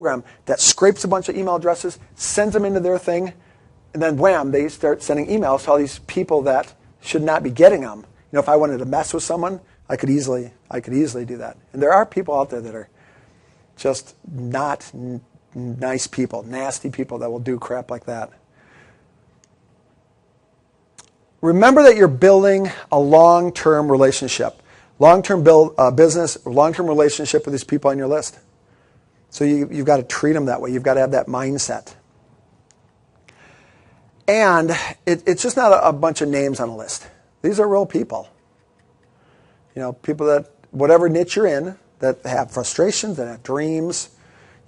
program that scrapes a bunch of email addresses, sends them into their thing, and then wham, they start sending emails to all these people that should not be getting them. You know, if I wanted to mess with someone, I could easily do that. And there are people out there that are just not nice people, nasty people that will do crap like that. Remember that you're building a long-term relationship, long-term business, long-term relationship with these people on your list. So you've got to treat them that way. You've got to have that mindset. And it's just not a bunch of names on a list. These are real people. You know, people that, whatever niche you're in, that have frustrations, that have dreams,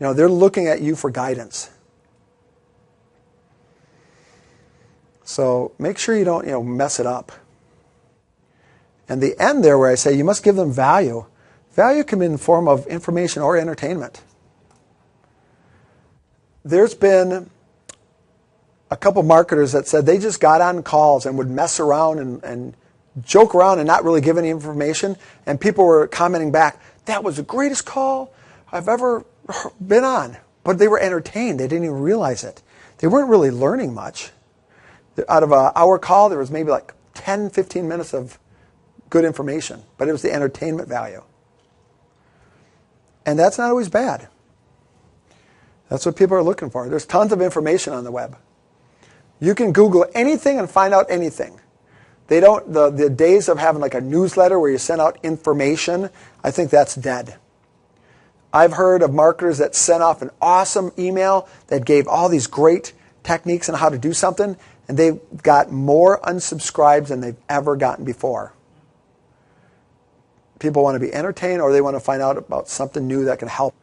you know, they're looking at you for guidance. So make sure you don't, mess it up. And the end there where I say you must give them value. Value can be in the form of information or entertainment. There's been a couple marketers that said they just got on calls and would mess around and joke around and not really give any information. And people were commenting back, that was the greatest call I've ever been on. But they were entertained. They didn't even realize it. They weren't really learning much. Out of an hour call, there was maybe like 10, 15 minutes of good information. But it was the entertainment value. And that's not always bad. That's what people are looking for. There's tons of information on the web. You can Google anything and find out anything. They don't, the days of having like a newsletter where you send out information, I think that's dead. I've heard of marketers that sent off an awesome email that gave all these great techniques on how to do something, and they've got more unsubscribes than they've ever gotten before. People want to be entertained or they want to find out about something new that can help.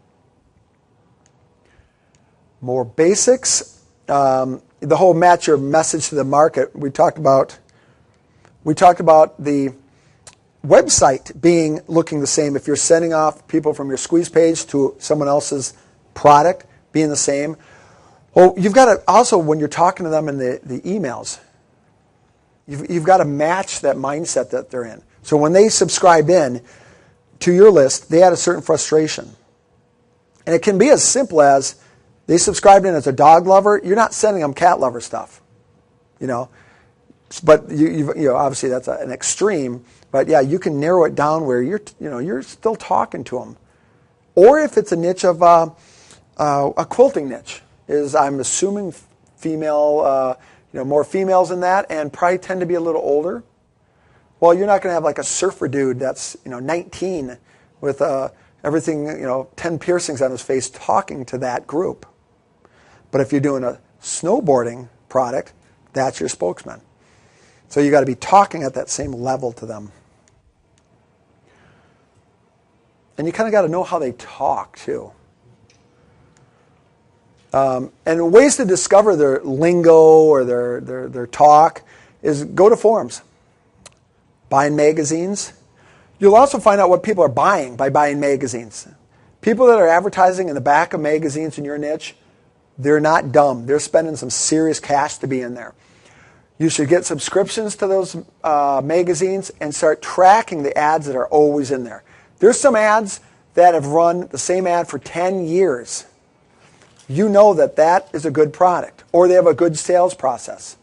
More basics. The whole match your message to the market. We talked about the website looking the same. If you're sending off people from your squeeze page to someone else's product, being the same. Well, you've got to also, when you're talking to them in the emails, you've got to match that mindset that they're in. So when they subscribe in to your list, they had a certain frustration. And it can be as simple as they subscribed in as a dog lover. You're not sending them cat lover stuff, But you obviously that's an extreme. But yeah, you can narrow it down where you're still talking to them. Or if it's a niche of a quilting niche, I'm assuming female, more females in that, and probably tend to be a little older. Well, you're not going to have like a surfer dude that's 19 with everything 10 piercings on his face talking to that group. But if you're doing a snowboarding product, that's your spokesman. So you got to be talking at that same level to them. And you kind of got to know how they talk too. And ways to discover their lingo or their talk is go to forums, buying magazines. You'll also find out what people are buying by buying magazines. People that are advertising in the back of magazines in your niche, they're not dumb. They're spending some serious cash to be in there. You should get subscriptions to those magazines and start tracking the ads that are always in there. There's some ads that have run the same ad for 10 years. You know that is a good product, or they have a good sales process.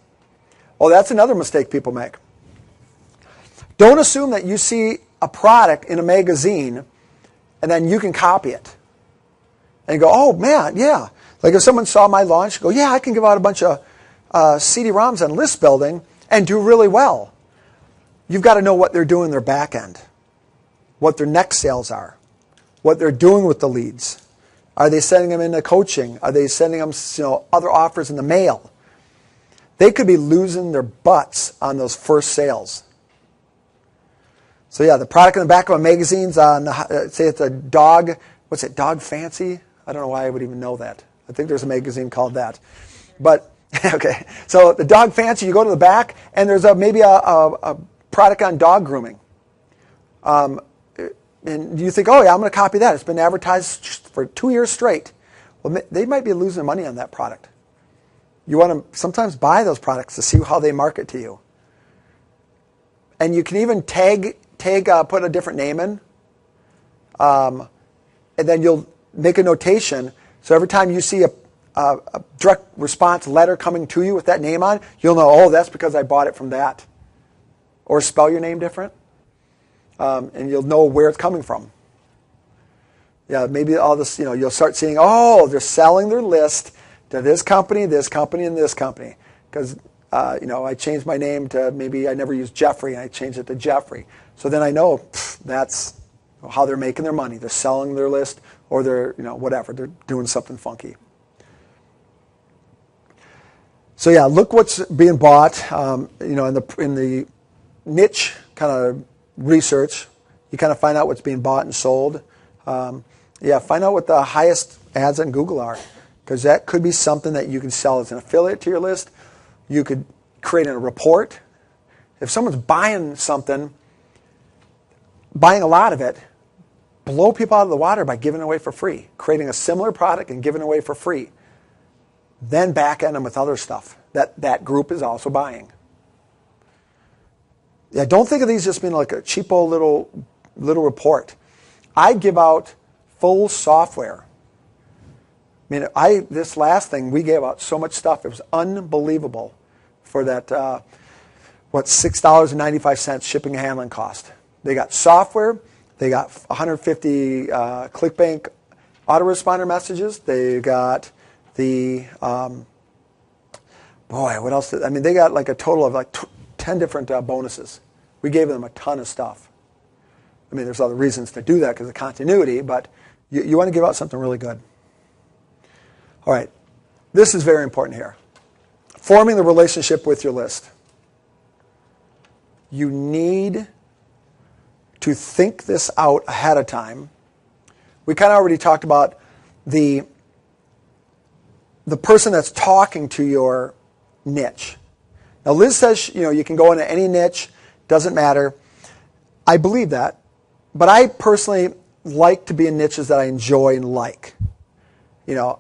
Oh, that's another mistake people make. Don't assume that you see a product in a magazine and then you can copy it. And you go, oh man, yeah. Like if someone saw my launch, go, yeah, I can give out a bunch of CD-ROMs on list building and do really well. You've got to know what they're doing in their back end, what their next sales are, what they're doing with the leads. Are they sending them into coaching? Are they sending them other offers in the mail? They could be losing their butts on those first sales. So yeah, the product in the back of a magazine's on, say it's a dog, what's it, Dog Fancy? I don't know why I would even know that. I think there's a magazine called that. But, okay, so the Dog Fancy, you go to the back, and there's maybe a product on dog grooming. And you think, oh yeah, I'm going to copy that. It's been advertised for 2 years straight. Well, they might be losing money on that product. You want to sometimes buy those products to see how they market to you. And you can even put a different name in. And then you'll make a notation So every time you see a direct response letter coming to you with that name on, you'll know, oh, that's because I bought it from that. Or spell your name different, and you'll know where it's coming from. Yeah, maybe all this, you'll start seeing, oh, they're selling their list to this company, and this company. Because, I changed my name to, maybe I never used Jeffrey, and I changed it to Jeffrey. So then I know that's how they're making their money. They're selling their list, or they're, whatever. They're doing something funky. So yeah, look what's being bought, in the niche kind of research. You kind of find out what's being bought and sold. Find out what the highest ads on Google are, because that could be something that you can sell as an affiliate to your list. You could create a report. If someone's buying something, buying a lot of it, blow people out of the water by giving it away for free, creating a similar product and giving it away for free. Then back end them with other stuff that group is also buying. Yeah, don't think of these just being like a cheapo little report. I give out full software. I mean, this last thing, we gave out so much stuff. It was unbelievable for that, $6.95 shipping and handling cost. They got software. They got 150 ClickBank autoresponder messages. They got the, what else? They got like a total of like 10 different bonuses. We gave them a ton of stuff. There's other reasons to do that because of continuity, but you want to give out something really good. All right, this is very important here. Forming the relationship with your list. You need to think this out ahead of time. We kind of already talked about the person that's talking to your niche. Now, Liz says, you can go into any niche, doesn't matter. I believe that, but I personally like to be in niches that I enjoy and like.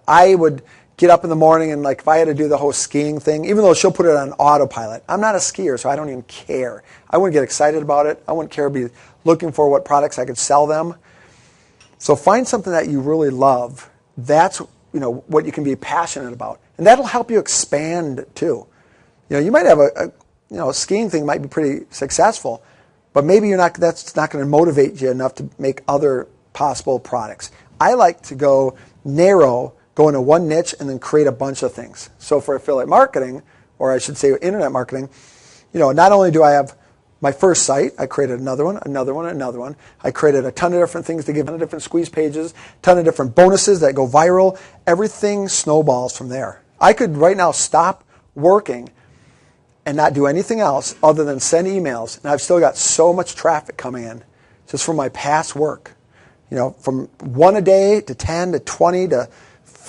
I would get up in the morning and if I had to do the whole skiing thing, even though she'll put it on autopilot, I'm not a skier, so I don't even care. I wouldn't get excited about it. I wouldn't care to be looking for what products I could sell them. So find something that you really love. That's what you can be passionate about, and that'll help you expand too. You might have a skiing thing might be pretty successful, but maybe that's not going to motivate you enough to make other possible products. I like to go narrow, go into one niche, and then create a bunch of things. So for affiliate marketing, or I should say internet marketing, not only do I have my first site, I created another one. I created a ton of different things to give, a ton of different squeeze pages, a ton of different bonuses that go viral. Everything snowballs from there. I could right now stop working and not do anything else other than send emails, and I've still got so much traffic coming in just from my past work. From 1 a day to 10 to 20 to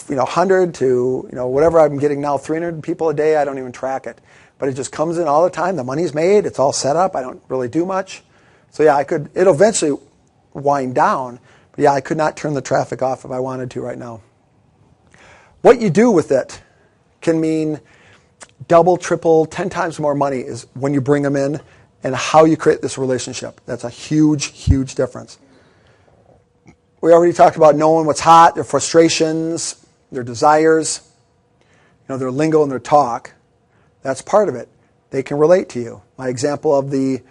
100 to whatever I'm getting now, 300 people a day. I don't even track it, but it just comes in all the time. The money's made. It's all set up. I don't really do much. So yeah, it'll eventually wind down, but yeah, I could not turn the traffic off if I wanted to right now. What you do with it can mean double, triple, 10 times more money is when you bring them in, and how you create this relationship. That's a huge, huge difference. We already talked about knowing what's hot, their frustrations, their desires, their lingo and their talk. That's part of it. They can relate to you. My example of the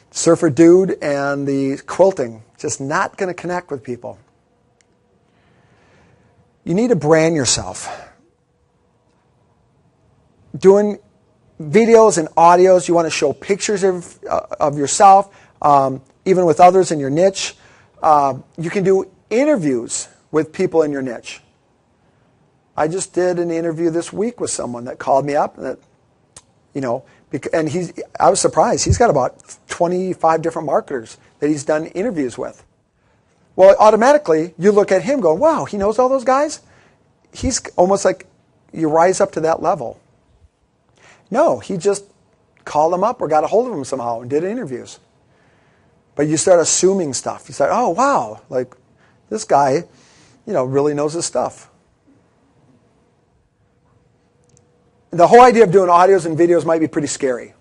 surfer dude and the quilting, just not going to connect with people. You need to brand yourself. Doing videos and audios, you want to show pictures of yourself, even with others in your niche. You can do interviews with people in your niche. I just did an interview this week with someone that called me up, and I was surprised. He's got about 25 different marketers that he's done interviews with. Well, automatically, you look at him going, wow, he knows all those guys? He's almost like you rise up to that level. No, he just called them up or got a hold of them somehow and did interviews. But you start assuming stuff. You start, oh, wow, this guy, really knows his stuff. The whole idea of doing audios and videos might be pretty scary.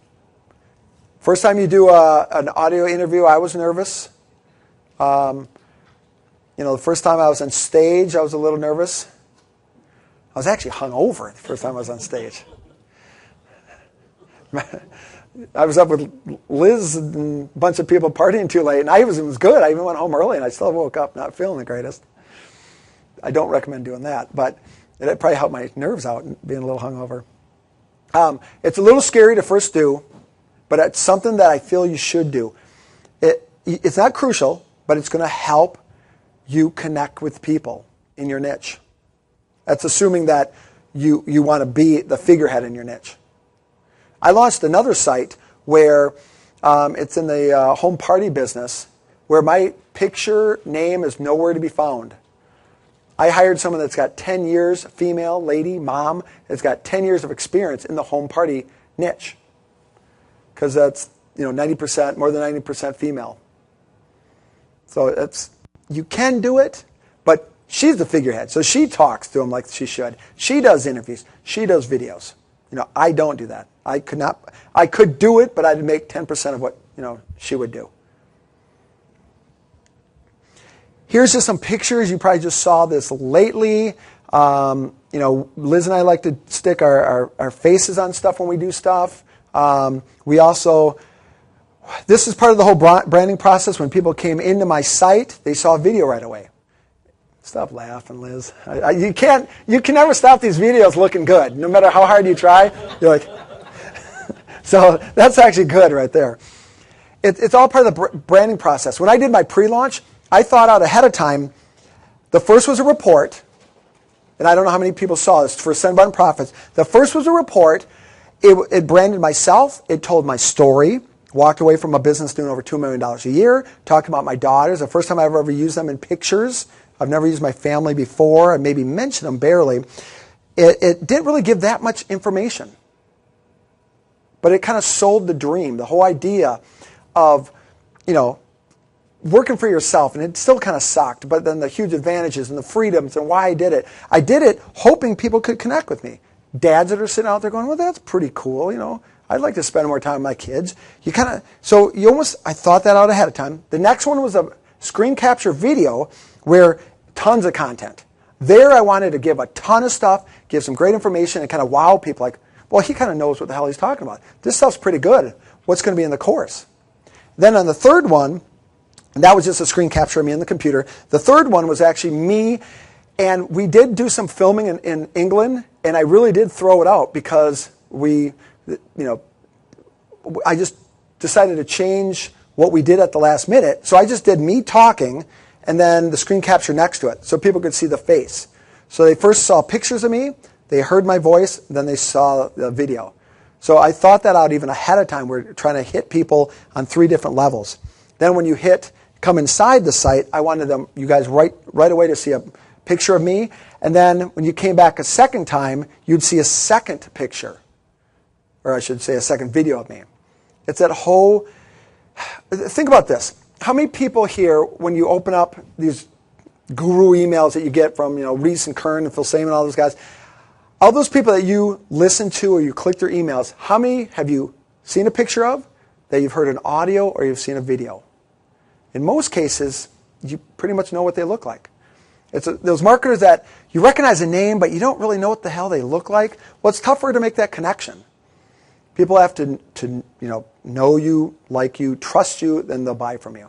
First time you do an audio interview, I was nervous. The first time I was on stage, I was a little nervous. I was actually hungover the first time I was on stage. I was up with Liz and a bunch of people partying too late, and it was good. I even went home early, and I still woke up not feeling the greatest. I don't recommend doing that, but it probably helped my nerves out, being a little hungover. It's a little scary to first do, but it's something that I feel you should do. It's not crucial, but it's going to help you connect with people in your niche. That's assuming that you want to be the figurehead in your niche. I launched another site where it's in the home party business, where my picture name is nowhere to be found. I hired someone that's got 10 years, female, lady, mom, that's got 10 years of experience in the home party niche. Because that's 90%, more than 90% female. So you can do it, but she's the figurehead. So she talks to them like she should. She does interviews. She does videos. I don't do that. I could do it, but I'd make 10% of what she would do. Here's just some pictures. You probably just saw this lately. Liz and I like to stick our faces on stuff when we do stuff. This is part of the whole branding process. When people came into my site, they saw a video right away. Stop laughing, Liz. You can never stop these videos looking good. No matter how hard you try, you're like, so that's actually good right there. It's all part of the branding process. When I did my pre-launch, I thought out ahead of time. The first was a report, and I don't know how many people saw this for Send Button Profits. The first was a report. It branded myself. It told my story. Walked away from a business doing over $2 million a year. Talked about my daughters. The first time I ever used them in pictures. I've never used my family before. I maybe mentioned them barely. It didn't really give that much information. But it kind of sold the dream, the whole idea of, working for yourself. And it still kind of sucked, but then the huge advantages and the freedoms and why I did it. I did it hoping people could connect with me. Dads that are sitting out there going, well, that's pretty cool, I'd like to spend more time with my kids. I thought that out ahead of time. The next one was a screen capture video where tons of content. There I wanted to give a ton of stuff, give some great information, and kind of wow people like, well, he kind of knows what the hell he's talking about. This stuff's pretty good. What's going to be in the course? Then on the third one, and that was just a screen capture of me on the computer. The third one was actually me, and we did do some filming in England, and I really did throw it out because I just decided to change what we did at the last minute. So I just did me talking and then the screen capture next to it so people could see the face. So they first saw pictures of me, they heard my voice, then they saw the video. So I thought that out even ahead of time. We're trying to hit people on 3 different levels. Then when you come inside the site, I wanted you guys right away to see a picture of me. And then when you came back a second time, you'd see a second picture. Or I should say a second video of me. It's that whole, think about this. How many people here, when you open up these guru emails that you get from Reese and Kern and Phil Seaman and all those guys, all those people that you listen to or you click their emails, how many have you seen a picture of, that you've heard an audio, or you've seen a video? In most cases, you pretty much know what they look like. It's those marketers that you recognize a name, but you don't really know what the hell they look like. Well, it's tougher to make that connection. People have to know you, like you, trust you, then they'll buy from you.